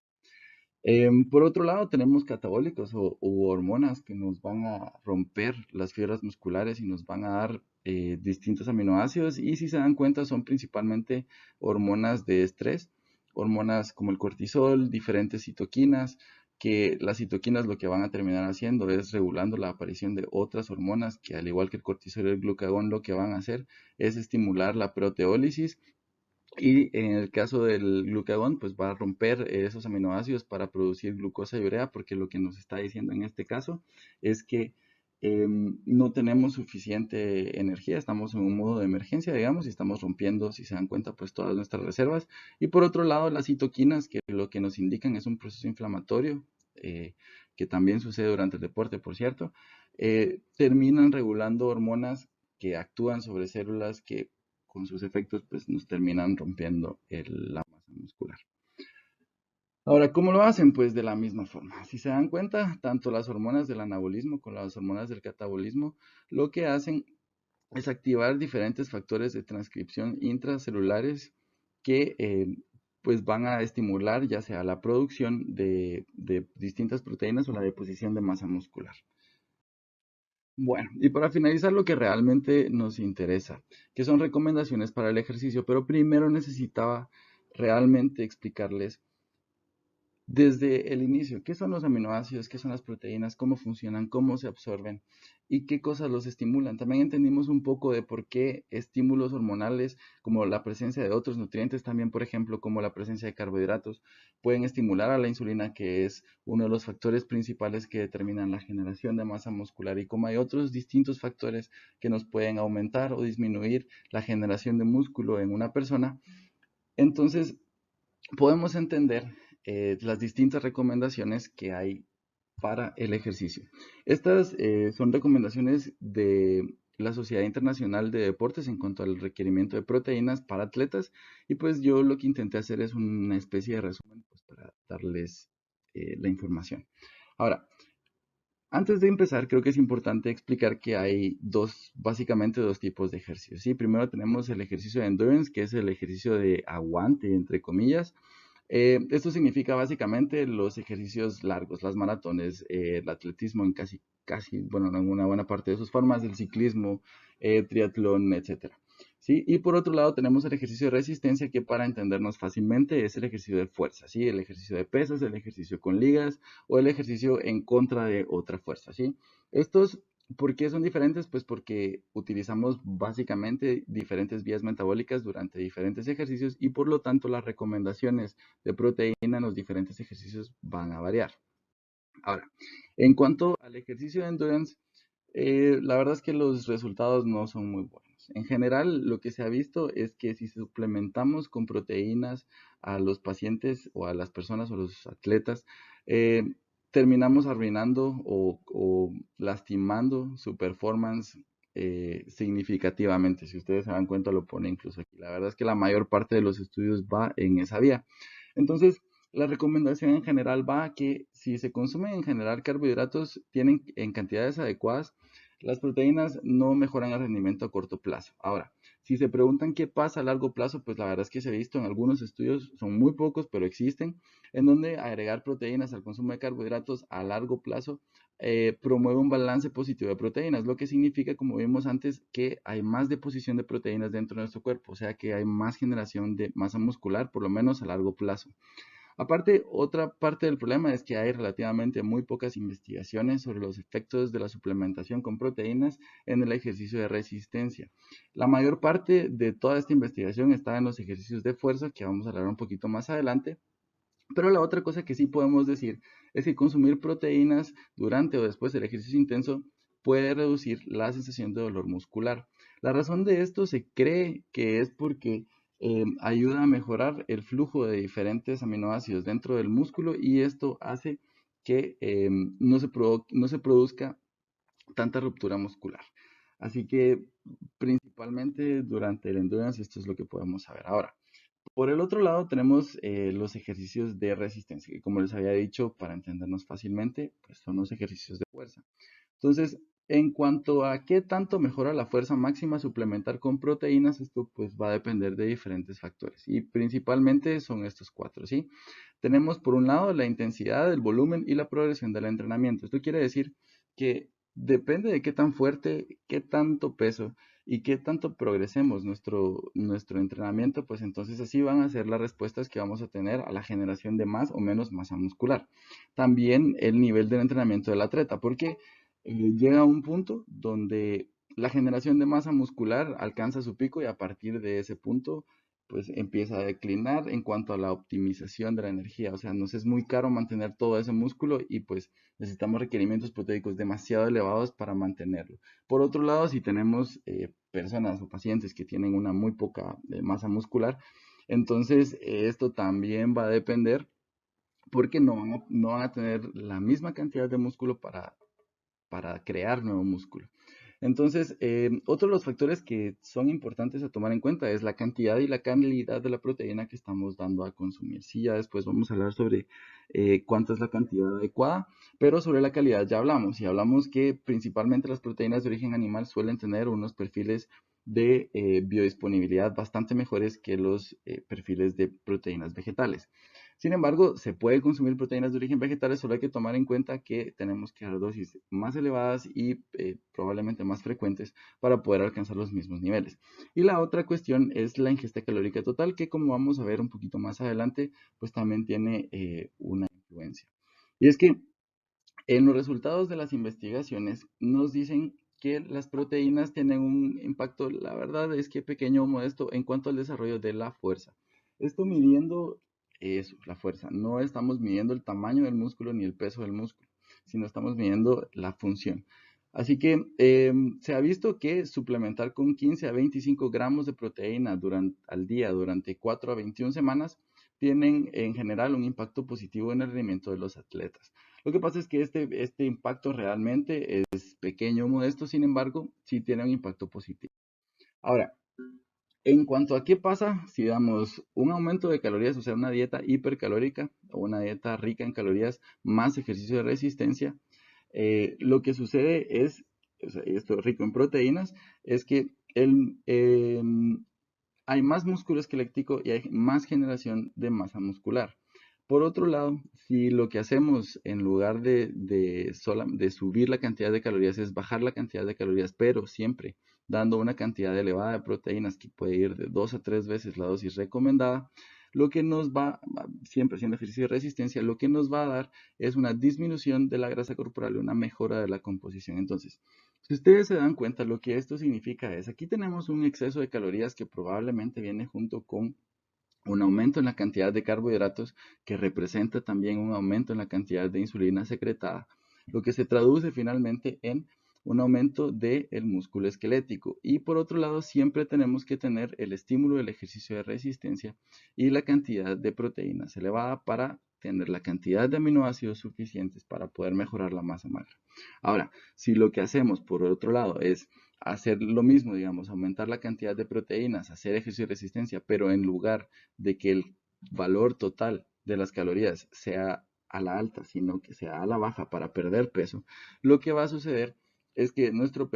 Por otro lado, tenemos catabólicos u hormonas que nos van a romper las fibras musculares y nos van a dar distintos aminoácidos, y si se dan cuenta son principalmente hormonas de estrés, hormonas como el cortisol, diferentes citoquinas, que las citoquinas lo que van a terminar haciendo es regulando la aparición de otras hormonas que, al igual que el cortisol y el glucagón, lo que van a hacer es estimular la proteólisis, y en el caso del glucagón, pues va a romper esos aminoácidos para producir glucosa y urea, porque lo que nos está diciendo en este caso es que no tenemos suficiente energía, estamos en un modo de emergencia, digamos, y estamos rompiendo, si se dan cuenta, pues todas nuestras reservas. Y por otro lado, las citoquinas, que lo que nos indican es un proceso inflamatorio, que también sucede durante el deporte, por cierto, terminan regulando hormonas que actúan sobre células que, con sus efectos, pues nos terminan rompiendo la masa muscular. Ahora, ¿cómo lo hacen? Pues de la misma forma. Si se dan cuenta, tanto las hormonas del anabolismo como las hormonas del catabolismo lo que hacen es activar diferentes factores de transcripción intracelulares que pues van a estimular ya sea la producción de distintas proteínas o la deposición de masa muscular. Bueno, y para finalizar, lo que realmente nos interesa, que son recomendaciones para el ejercicio, pero primero necesitaba realmente explicarles desde el inicio qué son los aminoácidos, qué son las proteínas, cómo funcionan, cómo se absorben y qué cosas los estimulan. También entendimos un poco de por qué estímulos hormonales, como la presencia de otros nutrientes, también por ejemplo como la presencia de carbohidratos, pueden estimular a la insulina, que es uno de los factores principales que determinan la generación de masa muscular, y como hay otros distintos factores que nos pueden aumentar o disminuir la generación de músculo en una persona. Entonces podemos entender las distintas recomendaciones que hay para el ejercicio. Estas son recomendaciones de la Sociedad Internacional de Deportes en cuanto al requerimiento de proteínas para atletas, y pues yo lo que intenté hacer es una especie de resumen, pues, para darles la información. Ahora, antes de empezar, creo que es importante explicar que hay básicamente dos tipos de ejercicios. ¿Sí? Primero tenemos el ejercicio de endurance, que es el ejercicio de aguante, entre comillas, Esto significa básicamente los ejercicios largos, las maratones, el atletismo en bueno, en una buena parte de sus formas, el ciclismo, triatlón, etcétera. ¿Sí? Y por otro lado tenemos el ejercicio de resistencia que para entendernos fácilmente es el ejercicio de fuerza, ¿sí? El ejercicio de pesas, el ejercicio con ligas o el ejercicio en contra de otra fuerza, ¿sí? Estos, ¿por qué son diferentes? Pues porque utilizamos básicamente diferentes vías metabólicas durante diferentes ejercicios y por lo tanto las recomendaciones de proteína en los diferentes ejercicios van a variar. Ahora, en cuanto al ejercicio de endurance, la verdad es que los resultados no son muy buenos. En general, lo que se ha visto es que si suplementamos con proteínas a los pacientes o a las personas o los atletas, eh, terminamos arruinando o lastimando su performance significativamente. Si ustedes se dan cuenta, lo pone incluso aquí. La verdad es que la mayor parte de los estudios va en esa vía. Entonces, la recomendación en general va a que si se consumen en general carbohidratos, tienen en cantidades adecuadas, las proteínas no mejoran el rendimiento a corto plazo. Ahora, si se preguntan qué pasa a largo plazo, pues la verdad es que se ha visto en algunos estudios, son muy pocos, pero existen, en donde agregar proteínas al consumo de carbohidratos a largo plazo promueve un balance positivo de proteínas, lo que significa, como vimos antes, que hay más deposición de proteínas dentro de nuestro cuerpo, o sea que hay más generación de masa muscular, por lo menos a largo plazo. Aparte, otra parte del problema es que hay relativamente muy pocas investigaciones sobre los efectos de la suplementación con proteínas en el ejercicio de resistencia. La mayor parte de toda esta investigación está en los ejercicios de fuerza, que vamos a hablar un poquito más adelante. Pero la otra cosa que sí podemos decir es que consumir proteínas durante o después del ejercicio intenso puede reducir la sensación de dolor muscular. La razón de esto se cree que es porque ayuda a mejorar el flujo de diferentes aminoácidos dentro del músculo y esto hace que no se produzca tanta ruptura muscular. Así que principalmente durante el endurance esto es lo que podemos saber. Ahora, por el otro lado tenemos los ejercicios de resistencia, que como les había dicho, para entendernos fácilmente, pues son los ejercicios de fuerza. Entonces, en cuanto a qué tanto mejora la fuerza máxima suplementar con proteínas, esto pues va a depender de diferentes factores y principalmente son estos cuatro, ¿sí? Tenemos por un lado la intensidad, el volumen y la progresión del entrenamiento. Esto quiere decir que depende de qué tan fuerte, qué tanto peso y qué tanto progresemos nuestro entrenamiento, pues entonces así van a ser las respuestas que vamos a tener a la generación de más o menos masa muscular. También el nivel del entrenamiento del atleta, porque llega a un punto donde la generación de masa muscular alcanza su pico y a partir de ese punto pues empieza a declinar en cuanto a la optimización de la energía. O sea, nos es muy caro mantener todo ese músculo y pues necesitamos requerimientos proteicos demasiado elevados para mantenerlo. Por otro lado, si tenemos personas o pacientes que tienen una muy poca masa muscular, entonces esto también va a depender porque no van a tener la misma cantidad de músculo para crear nuevo músculo. Entonces, otro de los factores que son importantes a tomar en cuenta es la cantidad y la calidad de la proteína que estamos dando a consumir. Sí, ya después vamos a hablar sobre cuánta es la cantidad adecuada, pero sobre la calidad ya hablamos. Y hablamos que principalmente las proteínas de origen animal suelen tener unos perfiles de biodisponibilidad bastante mejores que los perfiles de proteínas vegetales. Sin embargo, se puede consumir proteínas de origen vegetal, solo hay que tomar en cuenta que tenemos que dar dosis más elevadas y probablemente más frecuentes para poder alcanzar los mismos niveles. Y la otra cuestión es la ingesta calórica total, que como vamos a ver un poquito más adelante, pues también tiene una influencia. Y es que en los resultados de las investigaciones nos dicen que las proteínas tienen un impacto, la verdad es que pequeño o modesto, en cuanto al desarrollo de la fuerza. Esto midiendo eso, la fuerza. No estamos midiendo el tamaño del músculo ni el peso del músculo, sino estamos midiendo la función. Así que se ha visto que suplementar con 15 a 25 gramos de proteína al día durante 4 a 21 semanas tienen en general un impacto positivo en el rendimiento de los atletas. Lo que pasa es que este impacto realmente es pequeño, modesto, sin embargo, sí tiene un impacto positivo. Ahora, en cuanto a qué pasa si damos un aumento de calorías, o sea, una dieta hipercalórica o una dieta rica en calorías más ejercicio de resistencia, lo que sucede es, o sea, esto rico en proteínas, es que hay más músculo esquelético y hay más generación de masa muscular. Por otro lado, si lo que hacemos en lugar de subir la cantidad de calorías es bajar la cantidad de calorías, pero siempre dando una cantidad elevada de proteínas que puede ir de 2 a 3 veces la dosis recomendada, lo que nos va, siempre haciendo ejercicio de resistencia, lo que nos va a dar es una disminución de la grasa corporal y una mejora de la composición. Entonces, si ustedes se dan cuenta, lo que esto significa es, aquí tenemos un exceso de calorías que probablemente viene junto con un aumento en la cantidad de carbohidratos que representa también un aumento en la cantidad de insulina secretada, lo que se traduce finalmente en un aumento del músculo esquelético. Y por otro lado, siempre tenemos que tener el estímulo del ejercicio de resistencia y la cantidad de proteínas elevada para tener la cantidad de aminoácidos suficientes para poder mejorar la masa magra. Ahora, si lo que hacemos por otro lado es hacer lo mismo, digamos, aumentar la cantidad de proteínas, hacer ejercicio de resistencia, pero en lugar de que el valor total de las calorías sea a la alta, sino que sea a la baja para perder peso, lo que va a suceder es que nuestro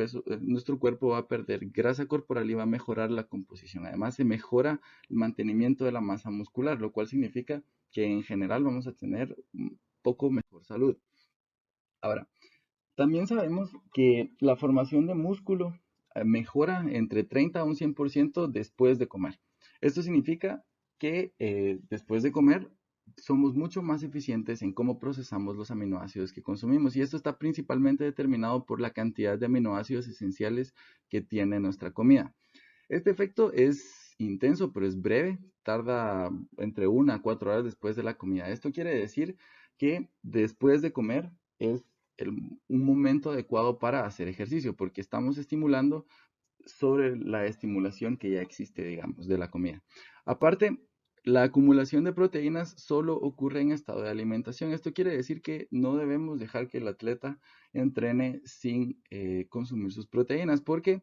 cuerpo va a perder grasa corporal y va a mejorar la composición. Además, se mejora el mantenimiento de la masa muscular, lo cual significa que en general vamos a tener un poco mejor salud. Ahora, también sabemos que la formación de músculo mejora entre 30 a un 100% después de comer. Esto significa que después de comer somos mucho más eficientes en cómo procesamos los aminoácidos que consumimos y esto está principalmente determinado por la cantidad de aminoácidos esenciales que tiene nuestra comida. Este efecto es intenso, pero es breve, tarda entre 1 a 4 horas después de la comida. Esto quiere decir que después de comer es un momento adecuado para hacer ejercicio, porque estamos estimulando sobre la estimulación que ya existe, digamos, de la comida. Aparte, la acumulación de proteínas solo ocurre en estado de alimentación. Esto quiere decir que no debemos dejar que el atleta entrene sin consumir sus proteínas, porque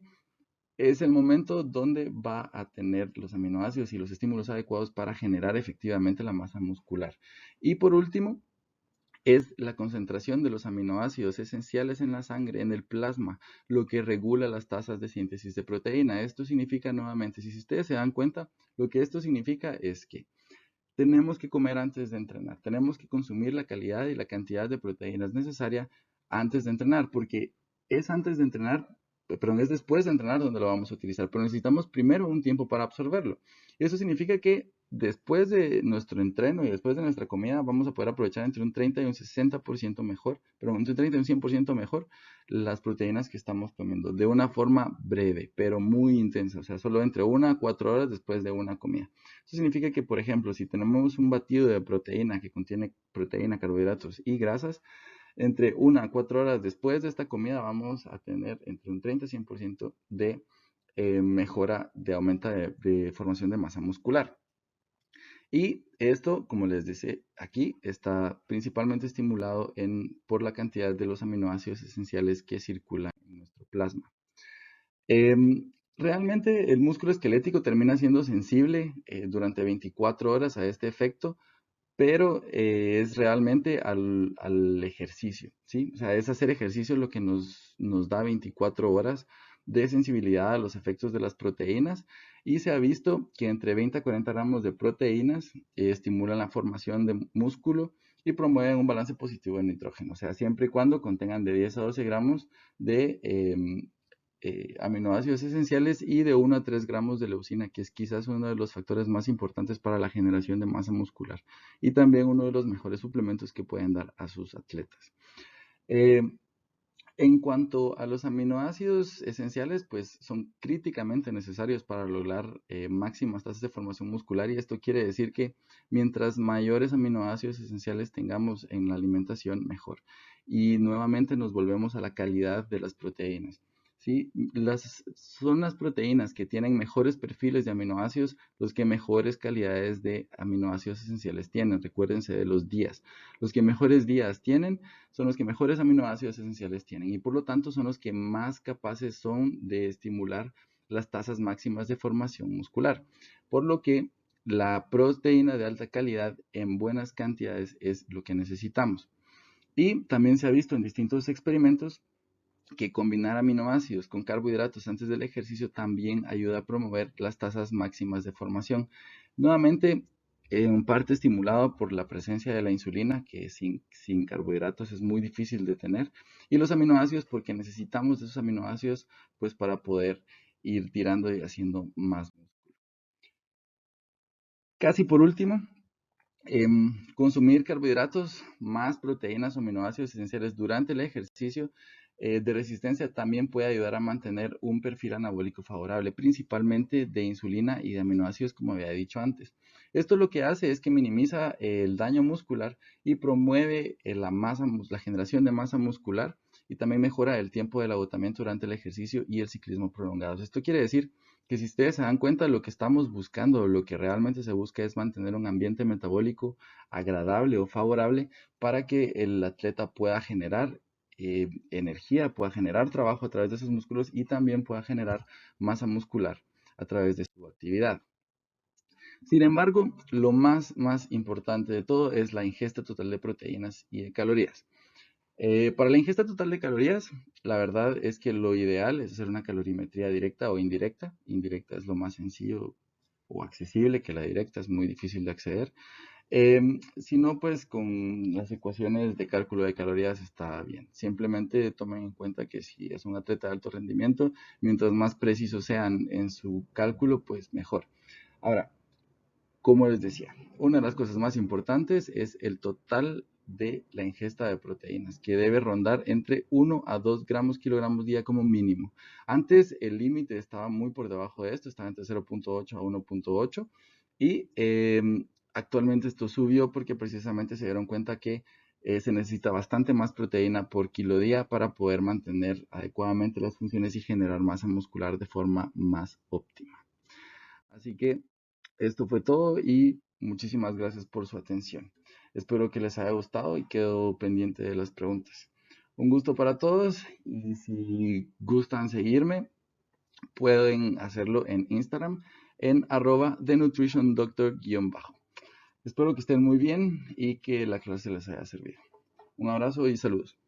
es el momento donde va a tener los aminoácidos y los estímulos adecuados para generar efectivamente la masa muscular. Y por último, es la concentración de los aminoácidos esenciales en la sangre, en el plasma, lo que regula las tasas de síntesis de proteína. Esto significa nuevamente, si ustedes se dan cuenta, lo que esto significa es que tenemos que comer antes de entrenar, tenemos que consumir la calidad y la cantidad de proteínas necesaria antes de entrenar, porque es antes de entrenar, perdón, es después de entrenar donde lo vamos a utilizar, pero necesitamos primero un tiempo para absorberlo. Eso significa que después de nuestro entreno y después de nuestra comida vamos a poder aprovechar entre un 30 y un 60% mejor, pero entre un 30 y un 100% mejor las proteínas que estamos comiendo de una forma breve, pero muy intensa, o sea, solo entre 1 a 4 horas después de una comida. Eso significa que, por ejemplo, si tenemos un batido de proteína que contiene proteína, carbohidratos y grasas, entre 1 a 4 horas después de esta comida vamos a tener entre un 30 y 100% de mejora de aumento de formación de masa muscular. Y esto, como les decía, aquí está principalmente estimulado por la cantidad de los aminoácidos esenciales que circulan en nuestro plasma. Realmente el músculo esquelético termina siendo sensible durante 24 horas a este efecto, pero es realmente al ejercicio, ¿sí? O sea, es hacer ejercicio lo que nos da 24 horas de sensibilidad a los efectos de las proteínas y se ha visto que entre 20 a 40 gramos de proteínas estimulan la formación de músculo y promueven un balance positivo de nitrógeno, o sea, siempre y cuando contengan de 10 a 12 gramos de aminoácidos esenciales y de 1 a 3 gramos de leucina, que es quizás uno de los factores más importantes para la generación de masa muscular y también uno de los mejores suplementos que pueden dar a sus atletas. Eh, en cuanto a los aminoácidos esenciales, pues son críticamente necesarios para lograr máximas tasas de formación muscular y esto quiere decir que mientras mayores aminoácidos esenciales tengamos en la alimentación, mejor. Y nuevamente nos volvemos a la calidad de las proteínas. ¿Sí? Son las proteínas que tienen mejores perfiles de aminoácidos los que mejores calidades de aminoácidos esenciales tienen. Recuérdense de los días. Los que mejores días tienen son los que mejores aminoácidos esenciales tienen y por lo tanto son los que más capaces son de estimular las tasas máximas de formación muscular. Por lo que la proteína de alta calidad en buenas cantidades es lo que necesitamos. Y también se ha visto en distintos experimentos que combinar aminoácidos con carbohidratos antes del ejercicio también ayuda a promover las tasas máximas de formación. Nuevamente, en parte estimulado por la presencia de la insulina, que sin carbohidratos es muy difícil de tener, y los aminoácidos porque necesitamos de esos aminoácidos pues para poder ir tirando y haciendo más músculo. Casi por último, consumir carbohidratos más proteínas o aminoácidos esenciales durante el ejercicio de resistencia también puede ayudar a mantener un perfil anabólico favorable, principalmente de insulina y de aminoácidos, como había dicho antes. Esto lo que hace es que minimiza el daño muscular y promueve la generación de masa muscular y también mejora el tiempo del agotamiento durante el ejercicio y el ciclismo prolongado. Esto quiere decir que si ustedes se dan cuenta, lo que estamos buscando, lo que realmente se busca es mantener un ambiente metabólico agradable o favorable para que el atleta pueda generar energía, pueda generar trabajo a través de sus músculos y también pueda generar masa muscular a través de su actividad. Sin embargo, lo más importante de todo es la ingesta total de proteínas y de calorías. Para la ingesta total de calorías, la verdad es que lo ideal es hacer una calorimetría directa o indirecta. Indirecta es lo más sencillo o accesible, que la directa es muy difícil de acceder. Si no, pues con las ecuaciones de cálculo de calorías está bien. Simplemente tomen en cuenta que si es un atleta de alto rendimiento, mientras más precisos sean en su cálculo, pues mejor. Ahora, como les decía, una de las cosas más importantes es el total de la ingesta de proteínas, que debe rondar entre 1 a 2 gramos kilogramos día como mínimo. Antes el límite estaba muy por debajo de esto, estaba entre 0.8 a 1.8 y actualmente esto subió porque precisamente se dieron cuenta que se necesita bastante más proteína por kilo día para poder mantener adecuadamente las funciones y generar masa muscular de forma más óptima. Así que esto fue todo y muchísimas gracias por su atención. Espero que les haya gustado y quedo pendiente de las preguntas. Un gusto para todos y si gustan seguirme, pueden hacerlo en Instagram en @TheNutritionDoctor_. Espero que estén muy bien y que la clase les haya servido. Un abrazo y saludos.